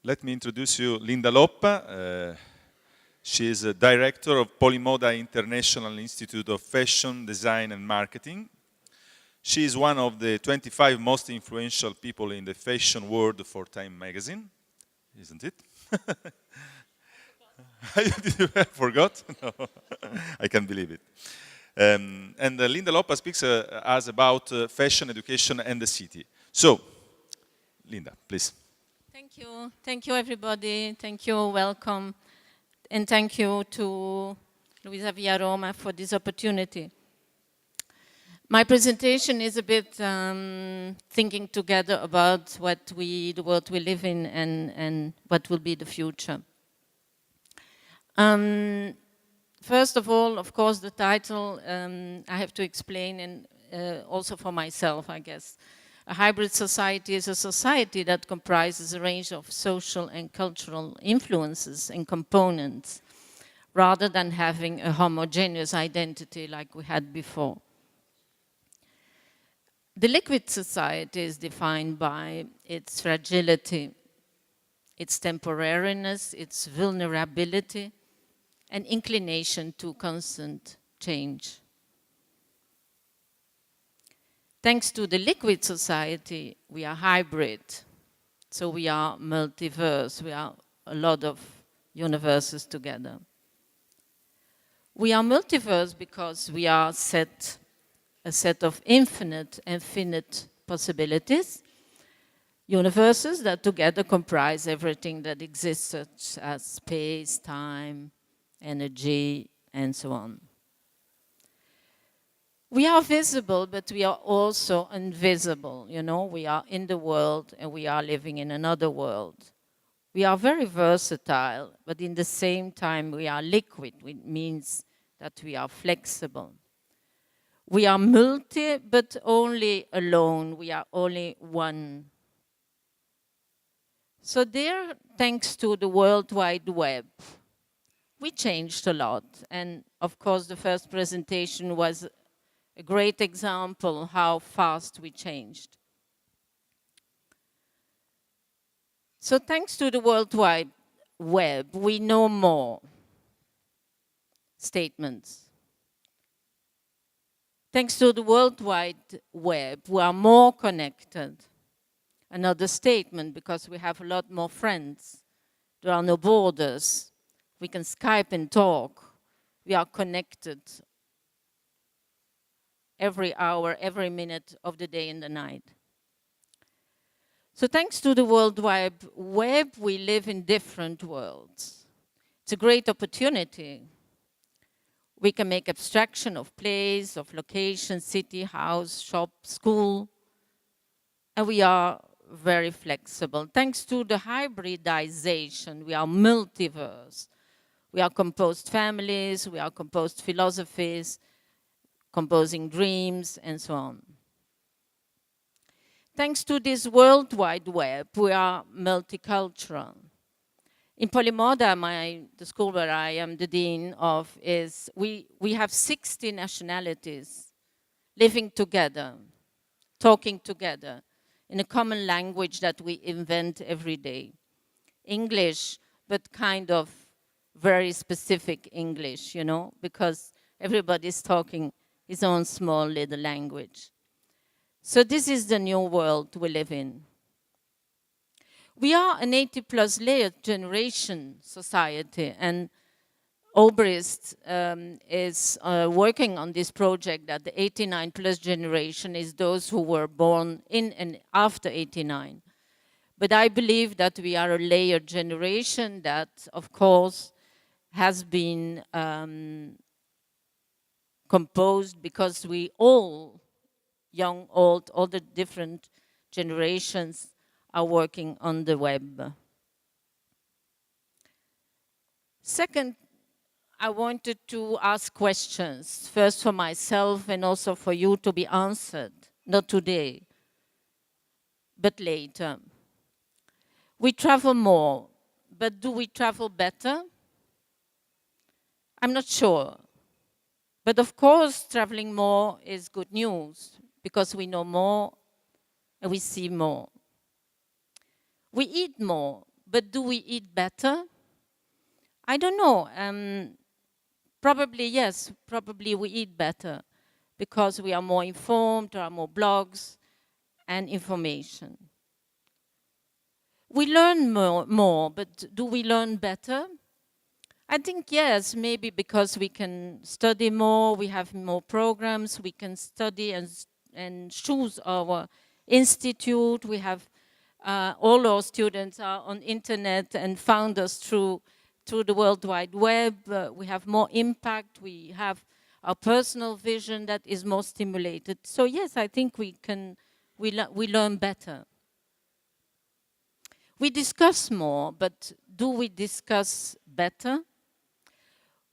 Let me introduce you Linda Loppa. She is a director of Polimoda International Institute of Fashion, Design and Marketing. She is one of the 25 most influential people in the fashion world for Time magazine, isn't it? Did you forgot? No, I can't believe it. And Linda Loppa speaks us about fashion education and the city. So, Linda, please. Thank you everybody, thank you, welcome, and thank you to LUISAVIAROMA for this opportunity. My presentation is a bit thinking together about the world we live in and what will be the future. First of all, of course, the title I have to explain, and also for myself, I guess. A hybrid society is a society that comprises a range of social and cultural influences and components, rather than having a homogeneous identity like we had before. The liquid society is defined by its fragility, its temporariness, its vulnerability, and inclination to constant change. Thanks to the liquid society, we are hybrid. So we are multiverse, we are a lot of universes together. We are multiverse because we are a set of infinite and finite possibilities, universes that together comprise everything that exists, such as space, time, energy, and so on. We are visible, but we are also invisible. You know, we are in the world and we are living in another world. We are very versatile, but in the same time we are liquid, which means that we are flexible. We are multi, but only alone. We are only one. So there, thanks to the World Wide Web, we changed a lot. And of course, the first presentation was a great example how fast we changed. So thanks to the World Wide Web, we know more statements. Thanks to the World Wide Web, we are more connected. Another statement, because we have a lot more friends. There are no borders. We can Skype and talk. We are connected every hour, every minute of the day and the night. So thanks to the World Wide Web, we live in different worlds. It's a great opportunity. We can make abstraction of place, of location, city, house, shop, school, and we are very flexible. Thanks to the hybridization, we are multiverse. We are composed families, we are composed philosophies, composing dreams, and so on. Thanks to this World Wide Web, we are multicultural. In Polimoda, the school where I am the dean of, we have 60 nationalities living together, talking together in a common language that we invent every day. English, but kind of very specific English, you know, because everybody's talking his own small little language. So this is the new world we live in. We are an 80+ layered generation society, and Obrist is working on this project that the 89+ generation is those who were born in and after 89. But I believe that we are a layered generation that, of course, has been composed because we all, young, old, all the different generations are working on the web. Second, I wanted to ask questions, first for myself and also for you to be answered, not today, but later. We travel more, but do we travel better? I'm not sure. But of course, traveling more is good news because we know more and we see more. We eat more, but do we eat better? I don't know. Probably yes, probably we eat better because we are more informed, there are more blogs and information. We learn more, but do we learn better? I think yes, maybe because we can study more, we have more programs, we can study and choose our institute. We have all our students are on internet and found us through the World Wide Web. We have more impact. We have our personal vision that is more stimulated. So yes, I think we learn better. We discuss more, but do we discuss better?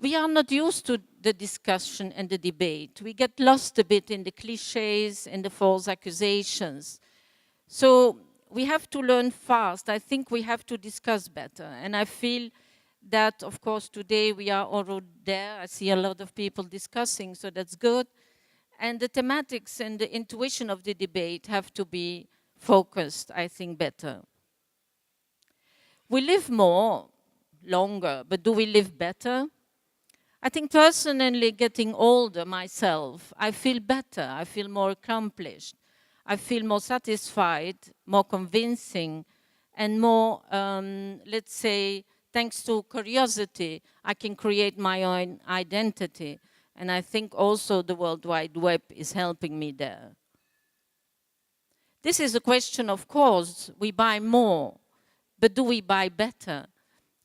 We are not used to the discussion and the debate. We get lost a bit in the cliches and the false accusations. So we have to learn fast. I think we have to discuss better. And I feel that, of course, today we are already there. I see a lot of people discussing, so that's good. And the thematics and the intuition of the debate have to be focused, I think, better. We live more, longer, but do we live better? I think personally, getting older myself, I feel better. I feel more accomplished. I feel more satisfied, more convincing, and more, let's say, thanks to curiosity, I can create my own identity. And I think also the World Wide Web is helping me there. This is a question, of course, we buy more, but do we buy better?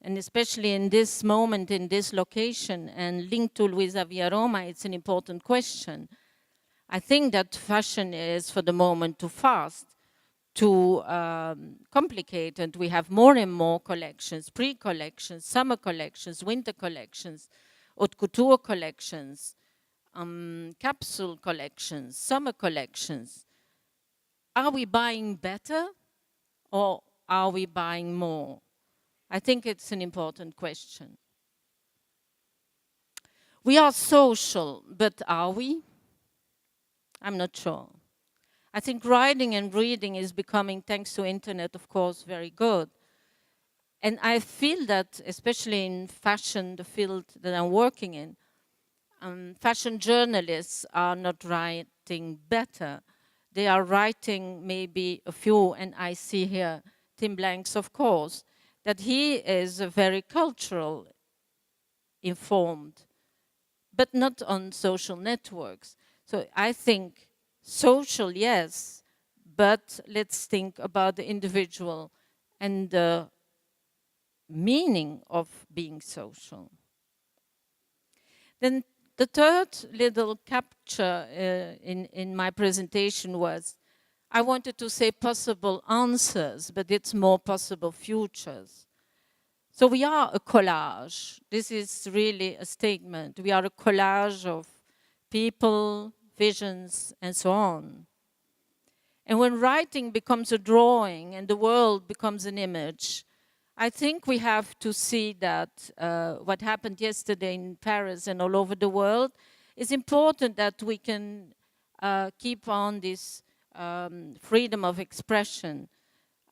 And especially in this moment, in this location, and linked to LUISAVIAROMA, it's an important question. I think that fashion is, for the moment, too fast, too complicated. We have more and more collections, pre-collections, summer collections, winter collections, haute couture collections, capsule collections, summer collections. Are we buying better or are we buying more? I think it's an important question. We are social, but are we? I'm not sure. I think writing and reading is becoming, thanks to internet, of course, very good. And I feel that, especially in fashion, the field that I'm working in, fashion journalists are not writing better. They are writing maybe a few, and I see here Tim Blanks, of course, that he is very cultural informed, but not on social networks. So I think social, yes, but let's think about the individual and the meaning of being social. Then the third little capture in my presentation was, I wanted to say possible answers, but it's more possible futures. So we are a collage. This is really a statement. We are a collage of people, visions, and so on. And when writing becomes a drawing and the world becomes an image, I think we have to see that what happened yesterday in Paris and all over the world is important, that we can keep on this freedom of expression.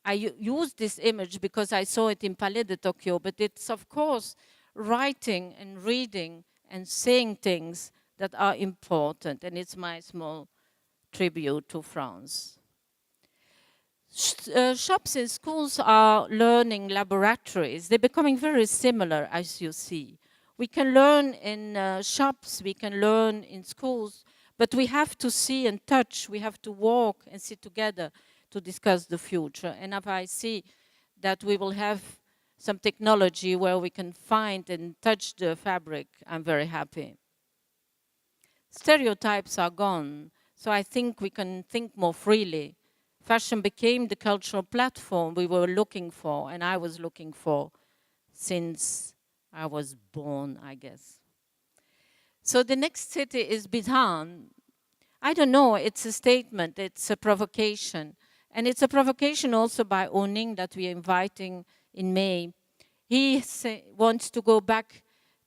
I use this image because I saw it in Palais de Tokyo, but it's, of course, writing and reading and saying things that are important, and it's my small tribute to France. Shops and schools are learning laboratories. They're becoming very similar, as you see. We can learn in shops, we can learn in schools, but we have to see and touch, we have to walk and sit together to discuss the future. And if I see that we will have some technology where we can find and touch the fabric, I'm very happy. Stereotypes are gone, so I think we can think more freely. Fashion became the cultural platform we were looking for, and I was looking for since I was born, I guess. So the next city is Bidhan. I don't know, it's a statement, it's a provocation. And it's a provocation also by Oning that we are inviting in May. He wants to go back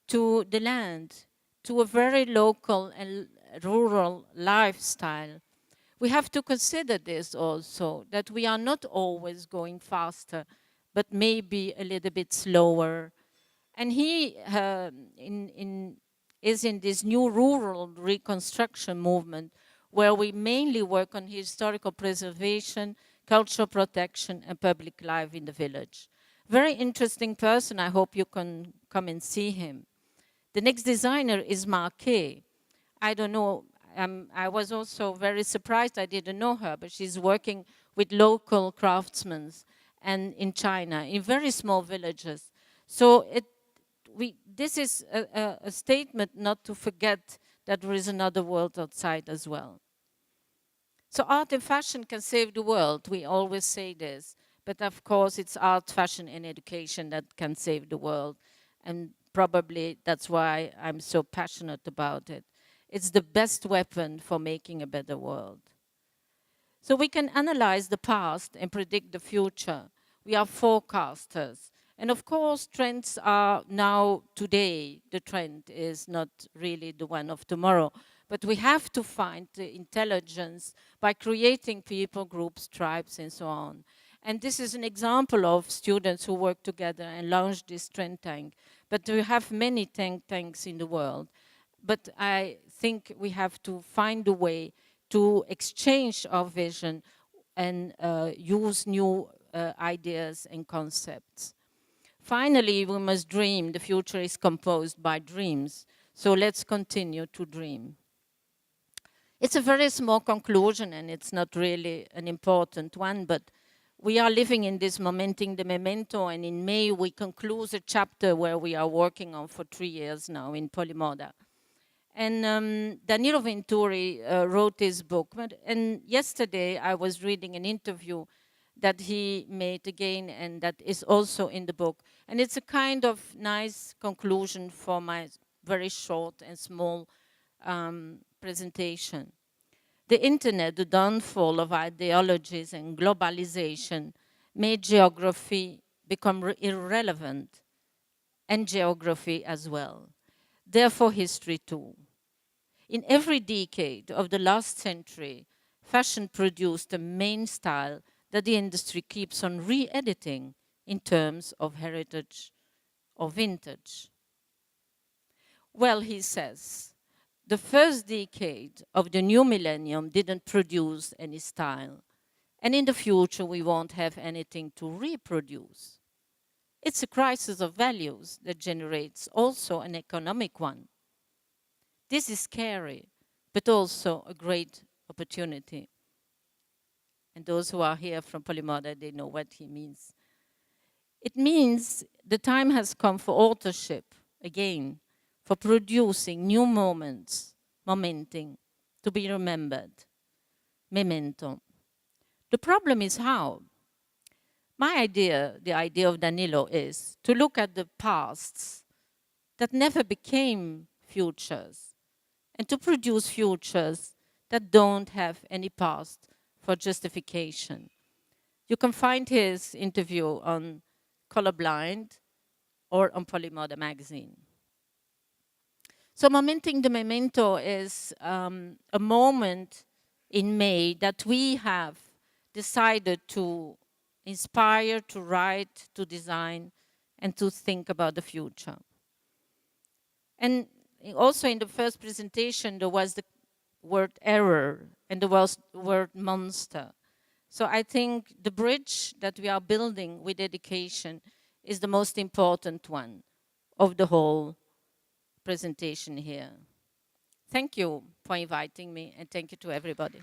to the land, to a very local and rural lifestyle. We have to consider this also, that we are not always going faster but maybe a little bit slower. And he is in this new rural reconstruction movement where we mainly work on historical preservation, cultural protection, and public life in the village. Very interesting person. I hope you can come and see him. The next designer is Marquet. I don't know. I was also very surprised. I didn't know her, but she's working with local craftsmen and in China, in very small villages. So this is a statement not to forget that there is another world outside as well. So art and fashion can save the world. We always say this. But of course, it's art, fashion, and education that can save the world. And probably that's why I'm so passionate about it. It's the best weapon for making a better world. So we can analyze the past and predict the future. We are forecasters. And of course, trends are now today. The trend is not really the one of tomorrow. But we have to find the intelligence by creating people, groups, tribes, and so on. And this is an example of students who work together and launched this trend tank. But we have many think tanks in the world. But I think we have to find a way to exchange our vision and use new ideas and concepts. Finally, we must dream. The future is composed by dreams. So let's continue to dream. It's a very small conclusion, and it's not really an important one, but we are living in this momentum, the memento, and in May we conclude a chapter where we are working on for 3 years now in Polimoda. And Danilo Venturi wrote this book. And yesterday I was reading an interview that he made again, and that is also in the book. And it's a kind of nice conclusion for my very short and small presentation. The internet, the downfall of ideologies and globalization made geography become irrelevant, and geography as well. Therefore, history too. In every decade of the last century, fashion produced a main style that the industry keeps on re-editing in terms of heritage or vintage. Well, he says, the first decade of the new millennium didn't produce any style, and in the future we won't have anything to reproduce. It's a crisis of values that generates also an economic one. This is scary, but also a great opportunity. And those who are here from Polimoda, they know what he means. It means the time has come for authorship, again, for producing new moments, momentum, to be remembered, memento. The problem is how. My idea, the idea of Danilo, is to look at the pasts that never became futures, and to produce futures that don't have any past for justification. You can find his interview on Colorblind or on Polimoda magazine. So Momenting the Memento is a moment in May that we have decided to inspire, to write, to design, and to think about the future. And also in the first presentation, there was the word error and the word monster. So I think the bridge that we are building with education is the most important one of the whole presentation here. Thank you for inviting me, and thank you to everybody.